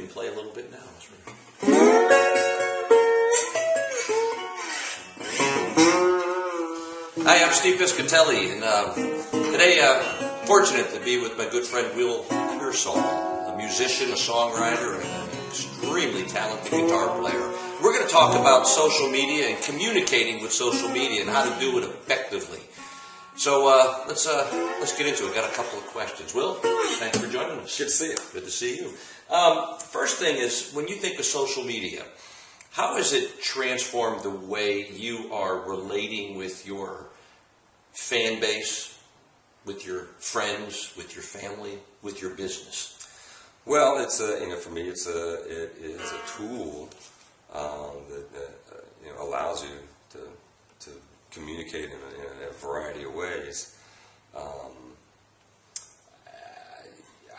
can play a little bit now. Hi, I'm Steve Piscitelli, and today fortunate to be with my good friend Will Pearsall, a musician, a songwriter, and an extremely talented guitar player. We're going to talk about social media and communicating with social media and how to do it effectively. So let's get into it. Got a couple of questions. Will, thanks for joining us. Good to see you. Good to see you. First thing is, when you think of social media, how has it transformed the way you are relating with your fan base, with your friends, with your family, with your business? Well, it's for me, it is a tool that allows you to communicate in a variety of ways.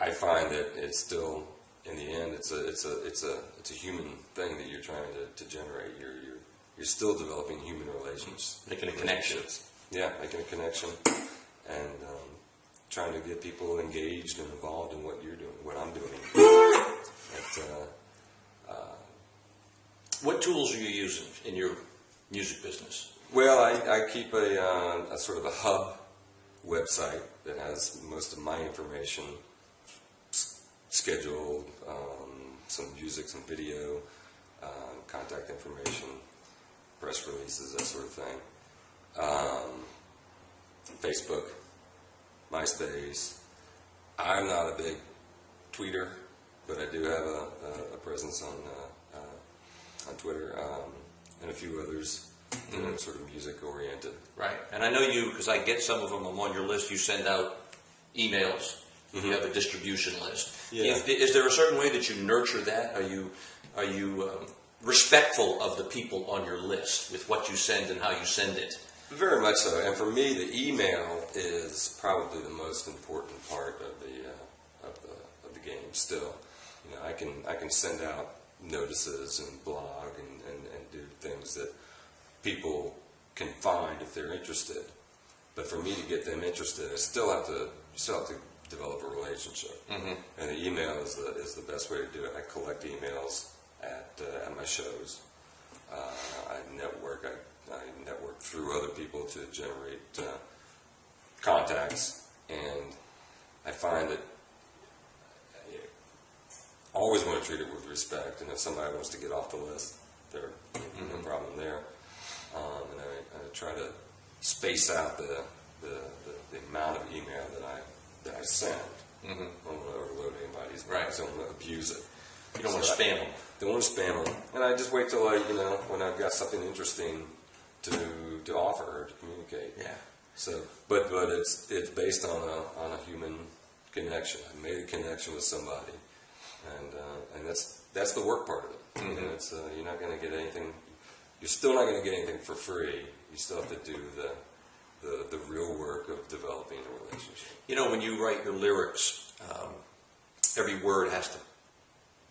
I find that it's still, in the end, it's a human thing that you're trying to generate. You're still developing human relations, Making a connection. Yeah, making a connection, and trying to get people engaged and involved in what you're doing, what I'm doing. What tools are you using in your music business? Well, I keep a sort of a hub website that has most of my information scheduled, some music, some video, contact information, press releases, that sort of thing. Facebook, MySpace. I'm not a big tweeter, but I do have a presence on Twitter and a few others that are sort of music oriented. Right, and I know you, because I get some of them. I'm on your list. You send out emails. You have a distribution list. Yeah. Is there a certain way that you nurture that? Are you respectful of the people on your list with what you send and how you send it? Very much so. And for me, the email is probably the most important part of the game. Still, I can send out notices and blog and do things that people can find if they're interested. But for me to get them interested, I still have to develop a relationship. And the email is the best way to do it. I collect emails at my shows. I network through other people to generate contacts, and I find that I always want to treat it with respect. And if somebody wants to get off the list, there's no problem there. And I try to space out the amount of email that I send. I don't want to overload anybody's box. I don't want to abuse it. You don't want to spam them. Don't want to spam them. And I just wait till when I've got something interesting to offer or to communicate. Yeah. So, but it's based on a human connection. I made a connection with somebody, and that's the work part of it. It's you're not going to get anything. You're still not going to get anything for free. You still have to do the real work of developing a relationship. When you write your lyrics, every word has to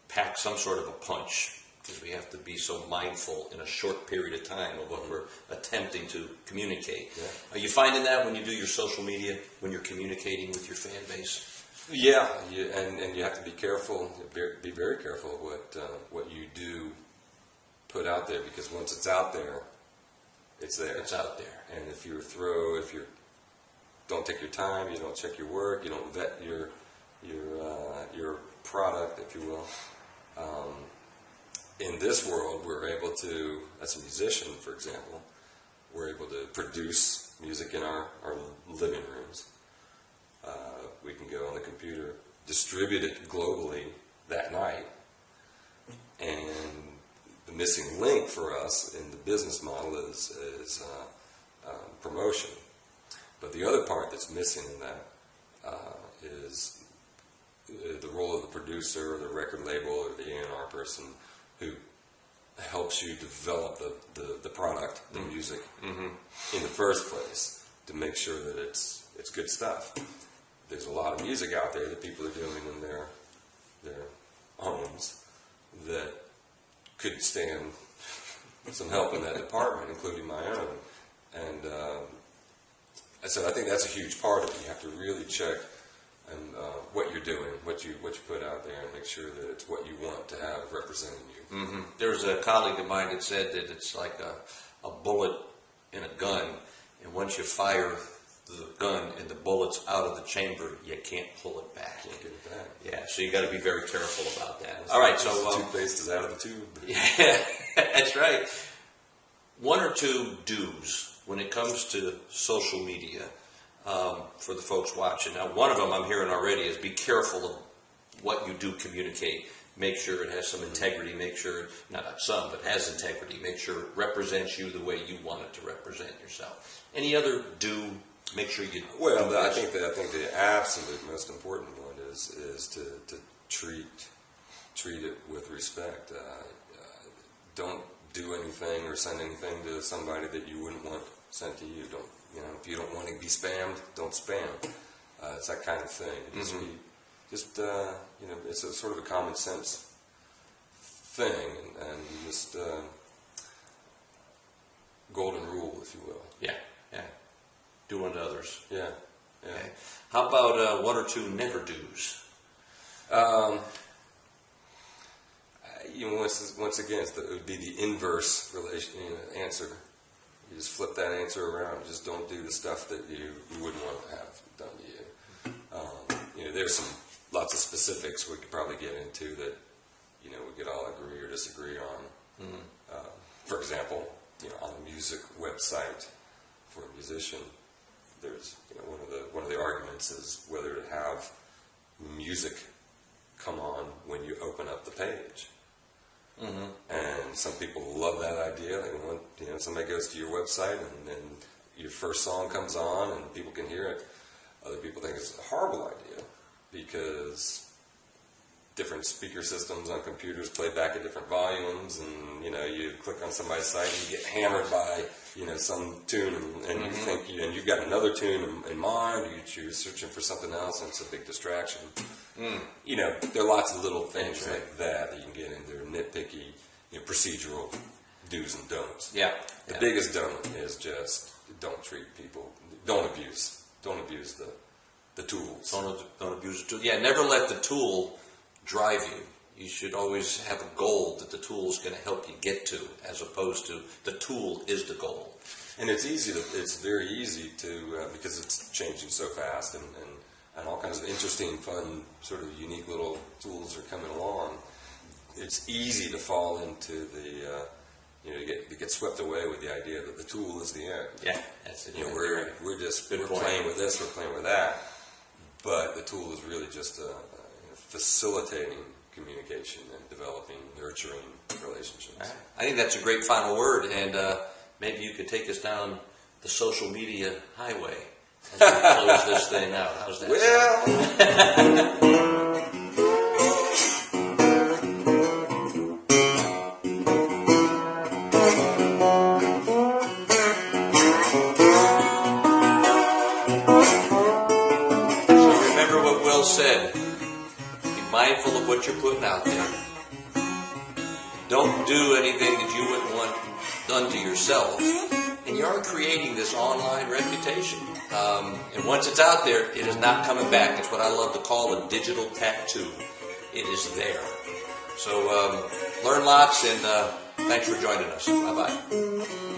pack some sort of a punch, because we have to be so mindful in a short period of time of what we're attempting to communicate. Yeah. Are you finding that when you do your social media, when you're communicating with your fan base? Yeah, and you have to be careful, be very careful what you do put out there, because once it's out there, it's there. It's out there. And if you don't take your time, you don't check your work, you don't vet your product, if you will. In this world, we're able to, as a musician, for example, we're able to produce music in our living rooms. We can go on the computer, distribute it globally that night, and the missing link for us in the business model is promotion. But the other part that's missing in that is the role of the producer, or the record label, or the A&R person who helps you develop the product, the music, in the first place, to make sure that it's good stuff. There's a lot of music out there that people are doing in their homes that could stand some help in that department, including my own. And so I think that's a huge part of it. You have to really check and what you're doing, what you put out there, and make sure that it's what you want to have representing you. Mm-hmm. There was a colleague of mine that said that it's like a bullet in a gun, and once you fire the gun and the bullet's out of the chamber, you can't pull it back. Can't get it back. Yeah, so you got to be very careful about that. All right, so toothpaste is out of the tube. Yeah, that's right. One or two do's when it comes to social media for the folks watching. Now, one of them I'm hearing already is be careful of what you do communicate. Make sure it has some integrity. Make sure, not some, but has integrity. Make sure it represents you the way you want it to represent yourself. Any other do? Make sure you. Well, I think the absolute most important one is to treat it with respect. Don't do anything or send anything to somebody that you wouldn't want sent to you. If you don't want to be spammed, don't spam. It's that kind of thing. It's a sort of a common sense thing, and just golden rule, if you will. Yeah. Do unto others. Yeah. Okay. How about one or two never do's? Once again, it would be the inverse answer. You just flip that answer around. Just don't do the stuff that you wouldn't want to have done to you. There's lots of specifics we could probably get into that we could all agree or disagree on. For example, on a music website for a musician, there's one of the arguments is whether to have music come on when you open up the page. And some people love that idea. They want, somebody goes to your website and then your first song comes on and people can hear it. Other people think it's a horrible idea because different speaker systems on computers play back at different volumes, and you click on somebody's site and you get hammered by some tune, and you think and you've got another tune in mind, or you're searching for something else, and it's a big distraction. There are lots of little things like that you can get into. They're nitpicky, procedural do's and don'ts. Yeah. The biggest don't is just don't treat people, don't abuse the tools. Don't abuse the tool. Yeah, never let the tool drive you. You should always have a goal that the tool is going to help you get to, as opposed to the tool is the goal. And it's very easy to, because it's changing so fast, and all kinds of interesting, fun, sort of unique little tools are coming along. It's easy to fall into to get swept away with the idea that the tool is the end. Yeah, that's it. We're playing with this, we're playing with that, but the tool is really just facilitating communication and developing, nurturing relationships. I think that's a great final word, and maybe you could take us down the social media highway as we close this thing out. How's that sound? So remember what Will said. Be mindful of what you're putting out there. Don't do anything that you wouldn't want done to yourself. And you are creating this online reputation. And once it's out there, it is not coming back. It's what I love to call a digital tattoo. It is there. So learn lots, and thanks for joining us. Bye-bye.